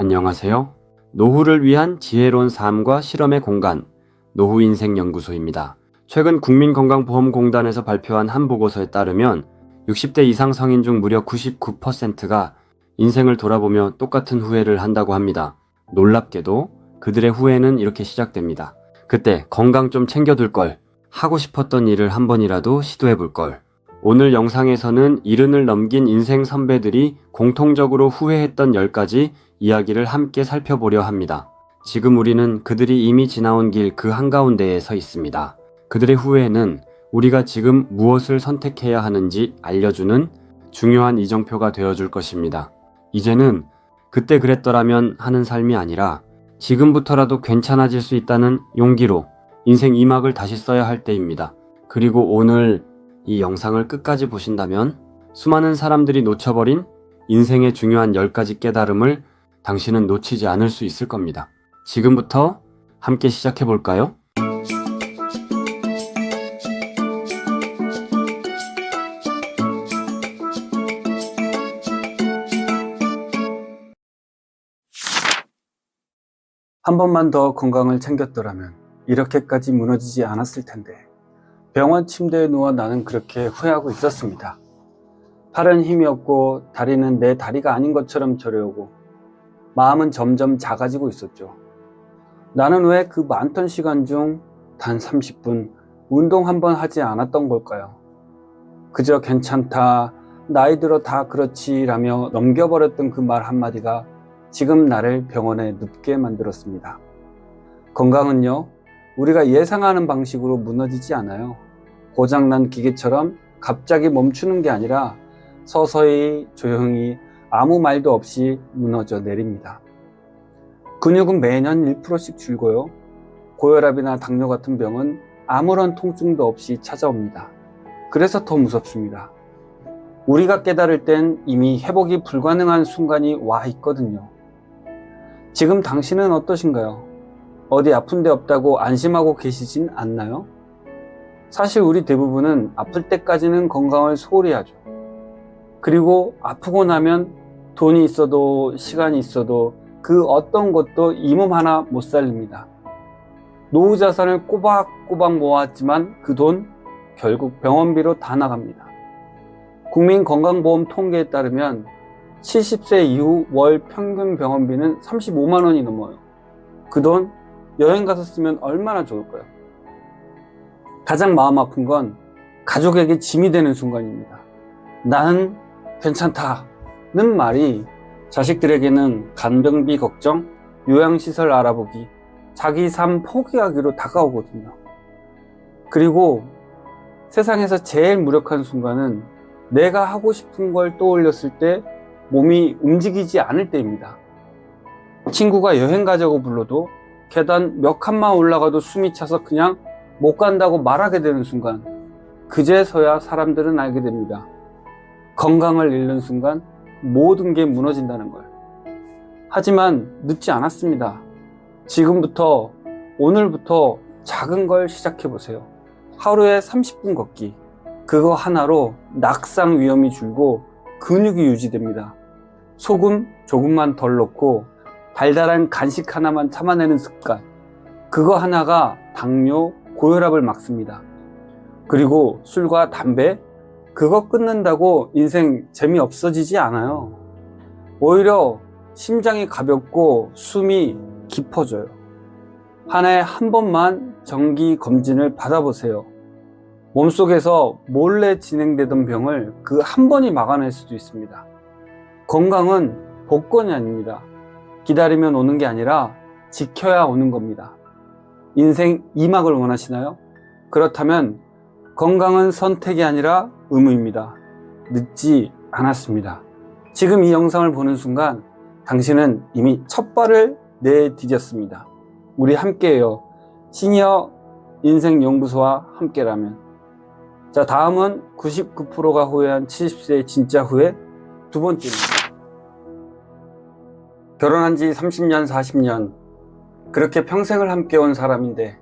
안녕하세요. 노후를 위한 지혜로운 삶과 실험의 공간, 노후인생연구소입니다. 최근 국민건강보험공단에서 발표한 한 보고서에 따르면 60대 이상 성인 중 무려 99%가 인생을 돌아보며 똑같은 후회를 한다고 합니다. 놀랍게도 그들의 후회는 이렇게 시작됩니다. 그때 건강 좀 챙겨둘 걸, 하고 싶었던 일을 한 번이라도 시도해볼 걸. 오늘 영상에서는 70을 넘긴 인생 선배들이 공통적으로 후회했던 10가지 이야기를 함께 살펴보려 합니다. 지금 우리는 그들이 이미 지나온 길 그 한가운데에 서 있습니다. 그들의 후회는 우리가 지금 무엇을 선택해야 하는지 알려주는 중요한 이정표가 되어줄 것입니다. 이제는 그때 그랬더라면 하는 삶이 아니라 지금부터라도 괜찮아질 수 있다는 용기로 인생 2막을 다시 써야 할 때입니다. 그리고 오늘 이 영상을 끝까지 보신다면 수많은 사람들이 놓쳐버린 인생의 중요한 10가지 깨달음을 당신은 놓치지 않을 수 있을 겁니다. 지금부터 함께 시작해볼까요? 한 번만 더 건강을 챙겼더라면 이렇게까지 무너지지 않았을 텐데. 병원 침대에 누워 나는 그렇게 후회하고 있었습니다. 팔은 힘이 없고 다리는 내 다리가 아닌 것처럼 저려오고 마음은 점점 작아지고 있었죠. 나는 왜 그 많던 시간 중 단 30분 운동 한번 하지 않았던 걸까요? 그저 괜찮다, 나이 들어 다 그렇지 라며 넘겨버렸던 그 말 한마디가 지금 나를 병원에 눕게 만들었습니다. 건강은요, 우리가 예상하는 방식으로 무너지지 않아요. 고장난 기계처럼 갑자기 멈추는 게 아니라 서서히 조용히 아무 말도 없이 무너져 내립니다. 근육은 매년 1%씩 줄고요. 고혈압이나 당뇨 같은 병은 아무런 통증도 없이 찾아옵니다. 그래서 더 무섭습니다. 우리가 깨달을 땐 이미 회복이 불가능한 순간이 와 있거든요. 지금 당신은 어떠신가요? 어디 아픈 데 없다고 안심하고 계시진 않나요? 사실 우리 대부분은 아플 때까지는 건강을 소홀히 하죠. 그리고 아프고 나면 돈이 있어도 시간이 있어도 그 어떤 것도 이 몸 하나 못 살립니다. 노후 자산을 꼬박꼬박 모았지만 그 돈 결국 병원비로 다 나갑니다. 국민건강보험 통계에 따르면 70세 이후 월 평균 병원비는 35만 원이 넘어요. 그 돈 여행 가서 쓰면 얼마나 좋을까요? 가장 마음 아픈 건 가족에게 짐이 되는 순간입니다. 나는 괜찮다는 말이 자식들에게는 간병비 걱정, 요양시설 알아보기, 자기 삶 포기하기로 다가오거든요. 그리고 세상에서 제일 무력한 순간은 내가 하고 싶은 걸 떠올렸을 때 몸이 움직이지 않을 때입니다. 친구가 여행 가자고 불러도 계단 몇 칸만 올라가도 숨이 차서 그냥 못 간다고 말하게 되는 순간, 그제서야 사람들은 알게 됩니다. 건강을 잃는 순간 모든 게 무너진다는 걸. 하지만 늦지 않았습니다. 지금부터, 오늘부터 작은 걸 시작해보세요. 하루에 30분 걷기. 그거 하나로 낙상 위험이 줄고 근육이 유지됩니다. 소금 조금만 덜 넣고 달달한 간식 하나만 참아내는 습관. 그거 하나가 당뇨, 고혈압을 막습니다. 그리고 술과 담배, 그거 끊는다고 인생 재미없어지지 않아요. 오히려 심장이 가볍고 숨이 깊어져요. 한 해에 한 번만 정기 검진을 받아보세요. 몸속에서 몰래 진행되던 병을 그 한 번이 막아낼 수도 있습니다. 건강은 복권이 아닙니다. 기다리면 오는 게 아니라 지켜야 오는 겁니다. 인생 2막을 원하시나요? 그렇다면 건강은 선택이 아니라 의무입니다. 늦지 않았습니다. 지금 이 영상을 보는 순간 당신은 이미 첫 발을 내디뎠습니다. 우리 함께해요. 시니어 인생연구소와 함께라면. 자, 다음은 99%가 후회한 70세의 진짜 후회 두 번째입니다. 결혼한 지 30년, 40년 그렇게 평생을 함께 온 사람인데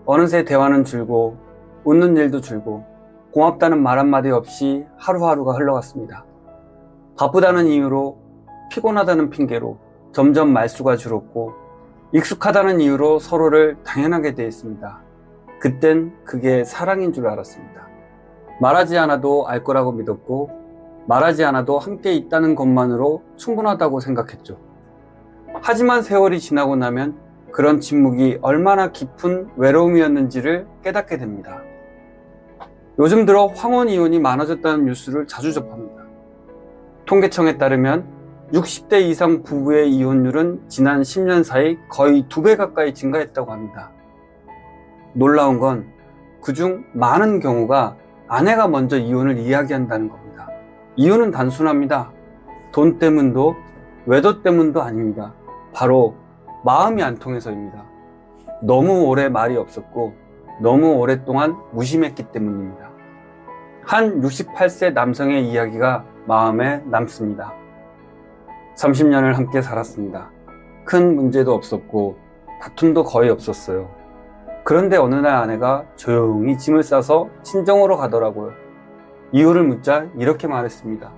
어느새 대화는 줄고 웃는 일도 줄고 고맙다는 말 한마디 없이 하루하루가 흘러갔습니다. 바쁘다는 이유로, 피곤하다는 핑계로 점점 말수가 줄었고 익숙하다는 이유로 서로를 당연하게 대했습니다. 그땐 그게 사랑인 줄 알았습니다. 말하지 않아도 알 거라고 믿었고 말하지 않아도 함께 있다는 것만으로 충분하다고 생각했죠. 하지만 세월이 지나고 나면 그런 침묵이 얼마나 깊은 외로움이었는지를 깨닫게 됩니다. 요즘 들어 황혼 이혼이 많아졌다는 뉴스를 자주 접합니다. 통계청에 따르면 60대 이상 부부의 이혼율은 지난 10년 사이 거의 2배 가까이 증가했다고 합니다. 놀라운 건 그중 많은 경우가 아내가 먼저 이혼을 이야기한다는 겁니다. 이유는 단순합니다. 돈 때문도 외도 때문도 아닙니다. 바로 마음이 안 통해서입니다. 너무 오래 말이 없었고 너무 오랫동안 무심했기 때문입니다. 한 68세 남성의 이야기가 마음에 남습니다. 30년을 함께 살았습니다. 큰 문제도 없었고 다툼도 거의 없었어요. 그런데 어느 날 아내가 조용히 짐을 싸서 친정으로 가더라고요. 이유를 묻자 이렇게 말했습니다.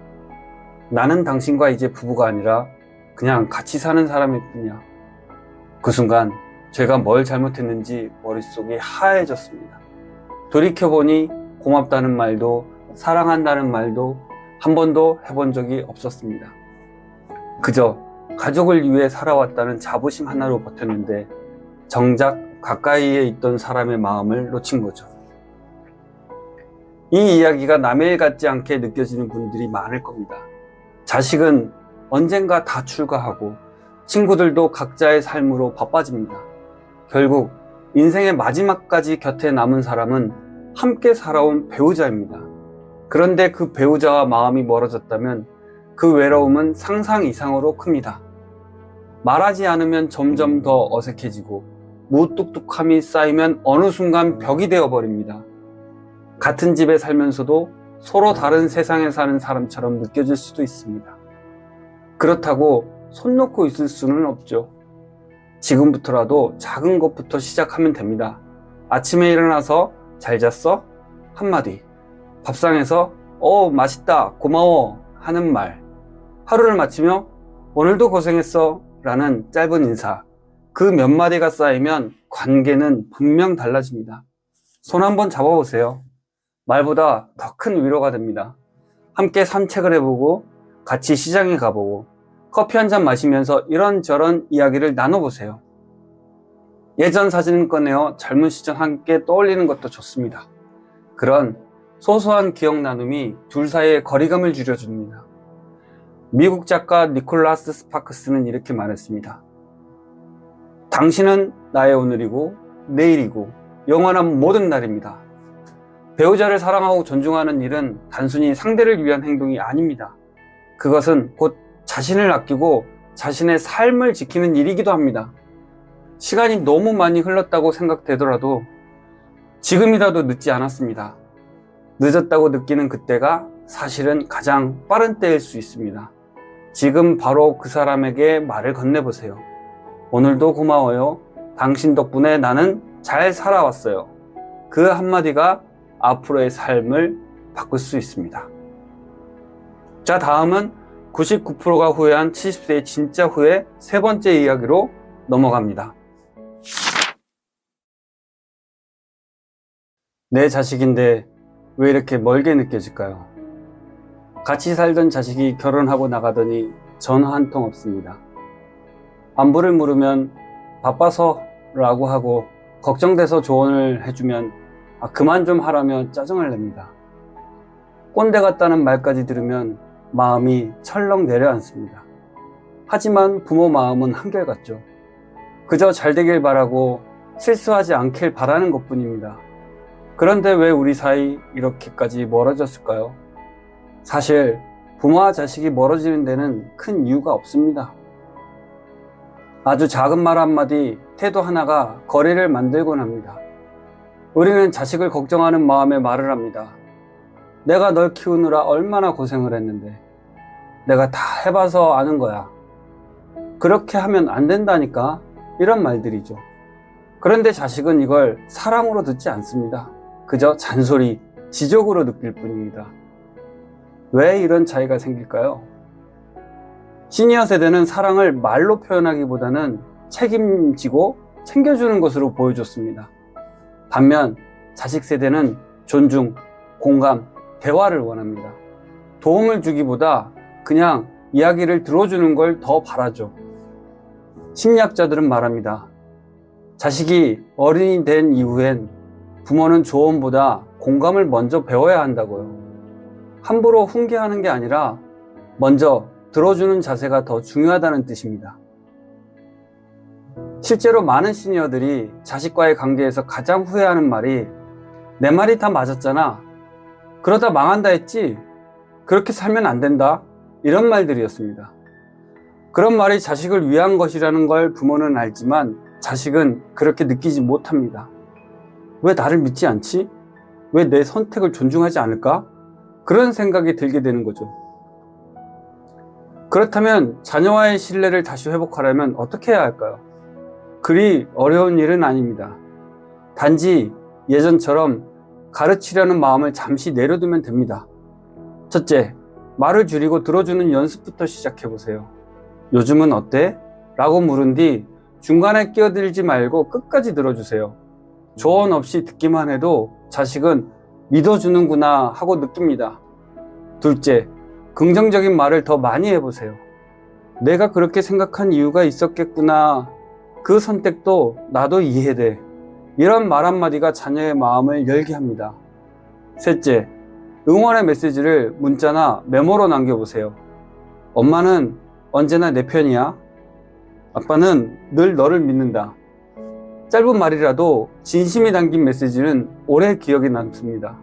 나는 당신과 이제 부부가 아니라 그냥 같이 사는 사람일 뿐이야. 그 순간 제가 뭘 잘못했는지 머릿속이 하얘졌습니다. 돌이켜보니 고맙다는 말도 사랑한다는 말도 한 번도 해본 적이 없었습니다. 그저 가족을 위해 살아왔다는 자부심 하나로 버텼는데 정작 가까이에 있던 사람의 마음을 놓친 거죠. 이 이야기가 남의 일 같지 않게 느껴지는 분들이 많을 겁니다. 자식은 언젠가 다 출가하고 친구들도 각자의 삶으로 바빠집니다. 결국 인생의 마지막까지 곁에 남은 사람은 함께 살아온 배우자입니다. 그런데 그 배우자와 마음이 멀어졌다면 그 외로움은 상상 이상으로 큽니다. 말하지 않으면 점점 더 어색해지고 무뚝뚝함이 쌓이면 어느 순간 벽이 되어버립니다. 같은 집에 살면서도 서로 다른 세상에 사는 사람처럼 느껴질 수도 있습니다. 그렇다고 손 놓고 있을 수는 없죠. 지금부터라도 작은 것부터 시작하면 됩니다. 아침에 일어나서 잘 잤어? 한마디. 밥상에서 맛있다, 고마워 하는 말. 하루를 마치며 오늘도 고생했어 라는 짧은 인사. 그 몇 마디가 쌓이면 관계는 분명 달라집니다. 손 한번 잡아보세요. 말보다 더 큰 위로가 됩니다. 함께 산책을 해보고 같이 시장에 가보고 커피 한 잔 마시면서 이런저런 이야기를 나눠보세요. 예전 사진을 꺼내어 젊은 시절 함께 떠올리는 것도 좋습니다. 그런 소소한 기억 나눔이 둘 사이의 거리감을 줄여줍니다. 미국 작가 니콜라스 스파크스는 이렇게 말했습니다. 당신은 나의 오늘이고 내일이고 영원한 모든 날입니다. 배우자를 사랑하고 존중하는 일은 단순히 상대를 위한 행동이 아닙니다. 그것은 곧 자신을 아끼고 자신의 삶을 지키는 일이기도 합니다. 시간이 너무 많이 흘렀다고 생각되더라도 지금이라도 늦지 않았습니다. 늦었다고 느끼는 그때가 사실은 가장 빠른 때일 수 있습니다. 지금 바로 그 사람에게 말을 건네보세요. 오늘도 고마워요. 당신 덕분에 나는 잘 살아왔어요. 그 한마디가 앞으로의 삶을 바꿀 수 있습니다. 자, 다음은 99%가 후회한 70세의 진짜 후회 세 번째 이야기로 넘어갑니다. 내 자식인데 왜 이렇게 멀게 느껴질까요? 같이 살던 자식이 결혼하고 나가더니 전화 한 통 없습니다. 안부를 물으면 바빠서 라고 하고 걱정돼서 조언을 해주면 그만 좀 하라며 짜증을 냅니다. 꼰대 같다는 말까지 들으면 마음이 철렁 내려앉습니다. 하지만 부모 마음은 한결같죠. 그저 잘 되길 바라고 실수하지 않길 바라는 것뿐입니다. 그런데 왜 우리 사이 이렇게까지 멀어졌을까요? 사실 부모와 자식이 멀어지는 데는 큰 이유가 없습니다. 아주 작은 말 한마디, 태도 하나가 거리를 만들곤 합니다. 우리는 자식을 걱정하는 마음에 말을 합니다. 내가 널 키우느라 얼마나 고생을 했는데 내가 다 해봐서 아는 거야. 그렇게 하면 안 된다니까, 이런 말들이죠. 그런데 자식은 이걸 사랑으로 듣지 않습니다. 그저 잔소리, 지적으로 느낄 뿐입니다. 왜 이런 차이가 생길까요? 시니어 세대는 사랑을 말로 표현하기보다는 책임지고 챙겨주는 것으로 보여줬습니다. 반면 자식 세대는 존중, 공감, 대화를 원합니다. 도움을 주기보다 그냥 이야기를 들어주는 걸 더 바라죠. 심리학자들은 말합니다. 자식이 어른이 된 이후엔 부모는 조언보다 공감을 먼저 배워야 한다고요. 함부로 훈계하는 게 아니라 먼저 들어주는 자세가 더 중요하다는 뜻입니다. 실제로 많은 시니어들이 자식과의 관계에서 가장 후회하는 말이 내 말이 다 맞았잖아. 그러다 망한다 했지. 그렇게 살면 안 된다. 이런 말들이었습니다. 그런 말이 자식을 위한 것이라는 걸 부모는 알지만 자식은 그렇게 느끼지 못합니다. 왜 나를 믿지 않지? 왜 내 선택을 존중하지 않을까? 그런 생각이 들게 되는 거죠. 그렇다면 자녀와의 신뢰를 다시 회복하려면 어떻게 해야 할까요? 그리 어려운 일은 아닙니다. 단지 예전처럼 가르치려는 마음을 잠시 내려두면 됩니다. 첫째, 말을 줄이고 들어주는 연습부터 시작해보세요. 요즘은 어때? 라고 물은 뒤 중간에 끼어들지 말고 끝까지 들어주세요. 조언 없이 듣기만 해도 자식은 믿어주는구나 하고 느낍니다. 둘째, 긍정적인 말을 더 많이 해보세요. 내가 그렇게 생각한 이유가 있었겠구나. 그 선택도 나도 이해돼. 이런 말 한마디가 자녀의 마음을 열게 합니다. 셋째, 응원의 메시지를 문자나 메모로 남겨보세요. 엄마는 언제나 내 편이야. 아빠는 늘 너를 믿는다. 짧은 말이라도 진심이 담긴 메시지는 오래 기억에 남습니다.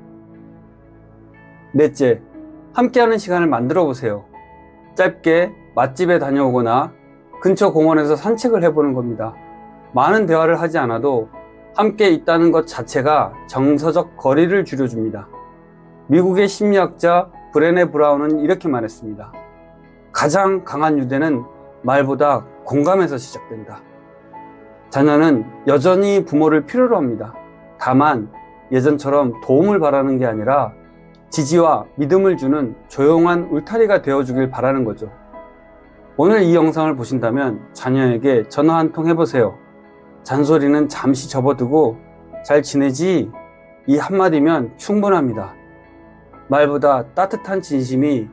넷째, 함께하는 시간을 만들어 보세요. 짧게 맛집에 다녀오거나 근처 공원에서 산책을 해보는 겁니다. 많은 대화를 하지 않아도 함께 있다는 것 자체가 정서적 거리를 줄여줍니다. 미국의 심리학자 브레네 브라운은 이렇게 말했습니다. 가장 강한 유대는 말보다 공감에서 시작된다. 자녀는 여전히 부모를 필요로 합니다. 다만 예전처럼 도움을 바라는 게 아니라 지지와 믿음을 주는 조용한 울타리가 되어주길 바라는 거죠. 오늘 이 영상을 보신다면 자녀에게 전화 한 통 해보세요. 잔소리는 잠시 접어두고 잘 지내지? 이 한마디면 충분합니다. 말보다 따뜻한 진심이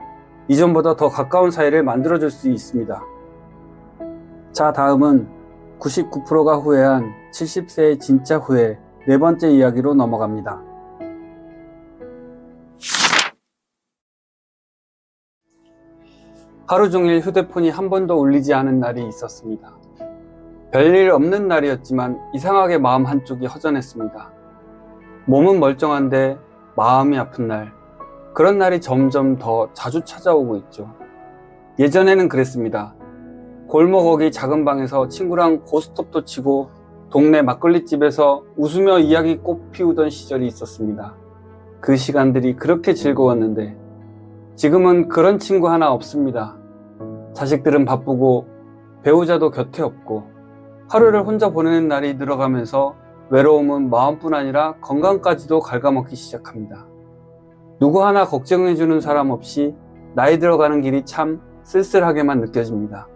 이전보다 더 가까운 사이를 만들어줄 수 있습니다. 자, 다음은 99%가 후회한 70세의 진짜 후회 네 번째 이야기로 넘어갑니다. 하루 종일 휴대폰이 한 번도 울리지 않은 날이 있었습니다. 별일 없는 날이었지만 이상하게 마음 한쪽이 허전했습니다. 몸은 멀쩡한데 마음이 아픈 날, 그런 날이 점점 더 자주 찾아오고 있죠. 예전에는 그랬습니다. 골목 어기 작은 방에서 친구랑 고스톱도 치고 동네 막걸리집에서 웃으며 이야기 꽃 피우던 시절이 있었습니다. 그 시간들이 그렇게 즐거웠는데 지금은 그런 친구 하나 없습니다. 자식들은 바쁘고 배우자도 곁에 없고 하루를 혼자 보내는 날이 늘어가면서 외로움은 마음뿐 아니라 건강까지도 갉아먹기 시작합니다. 누구 하나 걱정해주는 사람 없이 나이 들어가는 길이 참 쓸쓸하게만 느껴집니다.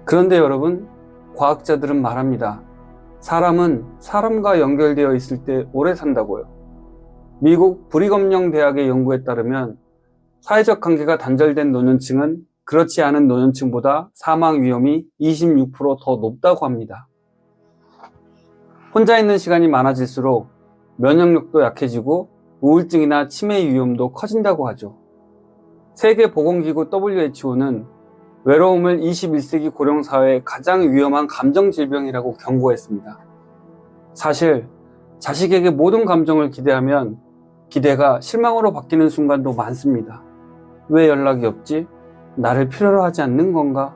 그런데 여러분, 과학자들은 말합니다. 사람은 사람과 연결되어 있을 때 오래 산다고요. 미국 브리검영 대학의 연구에 따르면 사회적 관계가 단절된 노년층은 그렇지 않은 노년층보다 사망 위험이 26%더 높다고 합니다. 혼자 있는 시간이 많아질수록 면역력도 약해지고 우울증이나 치매 위험도 커진다고 하죠. 세계보건기구 WHO는 외로움을 21세기 고령사회의 가장 위험한 감정질병이라고 경고했습니다. 사실 자식에게 모든 감정을 기대하면 기대가 실망으로 바뀌는 순간도 많습니다. 왜 연락이 없지? 나를 필요로 하지 않는 건가?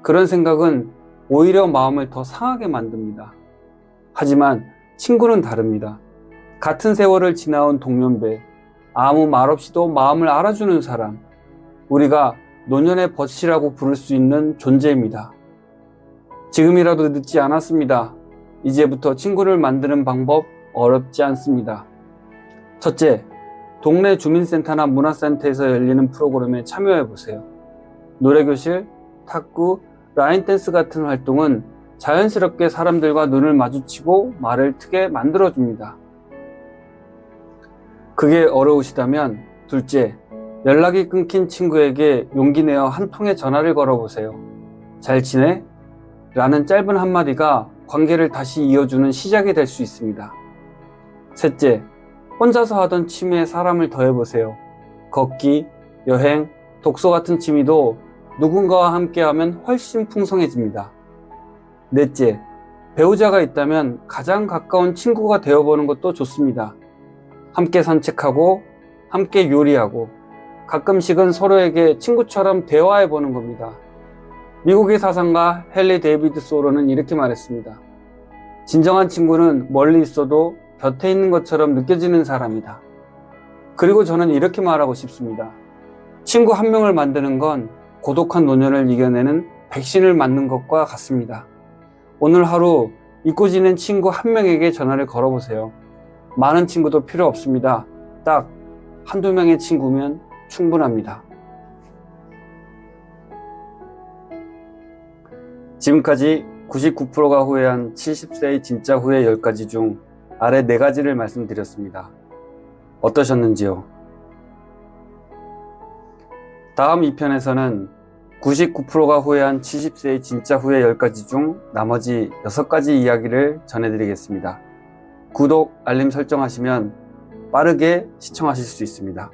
그런 생각은 오히려 마음을 더 상하게 만듭니다. 하지만 친구는 다릅니다. 같은 세월을 지나온 동년배, 아무 말 없이도 마음을 알아주는 사람, 우리가 노년의 벗이라고 부를 수 있는 존재입니다. 지금이라도 늦지 않았습니다. 이제부터 친구를 만드는 방법 어렵지 않습니다. 첫째, 동네 주민센터나 문화센터에서 열리는 프로그램에 참여해보세요. 노래교실, 탁구, 라인댄스 같은 활동은 자연스럽게 사람들과 눈을 마주치고 말을 트게 만들어줍니다. 그게 어려우시다면 둘째, 연락이 끊긴 친구에게 용기 내어 한 통의 전화를 걸어보세요. 잘 지내? 라는 짧은 한마디가 관계를 다시 이어주는 시작이 될 수 있습니다. 셋째, 혼자서 하던 취미에 사람을 더해보세요. 걷기, 여행, 독서 같은 취미도 누군가와 함께하면 훨씬 풍성해집니다. 넷째, 배우자가 있다면 가장 가까운 친구가 되어보는 것도 좋습니다. 함께 산책하고, 함께 요리하고, 가끔씩은 서로에게 친구처럼 대화해보는 겁니다. 미국의 사상가 헨리 데이비드 소로는 이렇게 말했습니다. 진정한 친구는 멀리 있어도 곁에 있는 것처럼 느껴지는 사람이다. 그리고 저는 이렇게 말하고 싶습니다. 친구 한 명을 만드는 건 고독한 노년을 이겨내는 백신을 맞는 것과 같습니다. 오늘 하루 잊고 지낸 친구 한 명에게 전화를 걸어보세요. 많은 친구도 필요 없습니다. 딱 한두 명의 친구면 충분합니다. 지금까지 99%가 후회한 70세의 진짜 후회 10가지 중 아래 4가지를 말씀드렸습니다. 어떠셨는지요? 다음 2편에서는 99%가 후회한 70세의 진짜 후회 10가지 중 나머지 6가지 이야기를 전해드리겠습니다. 구독, 알림 설정하시면 빠르게 시청하실 수 있습니다.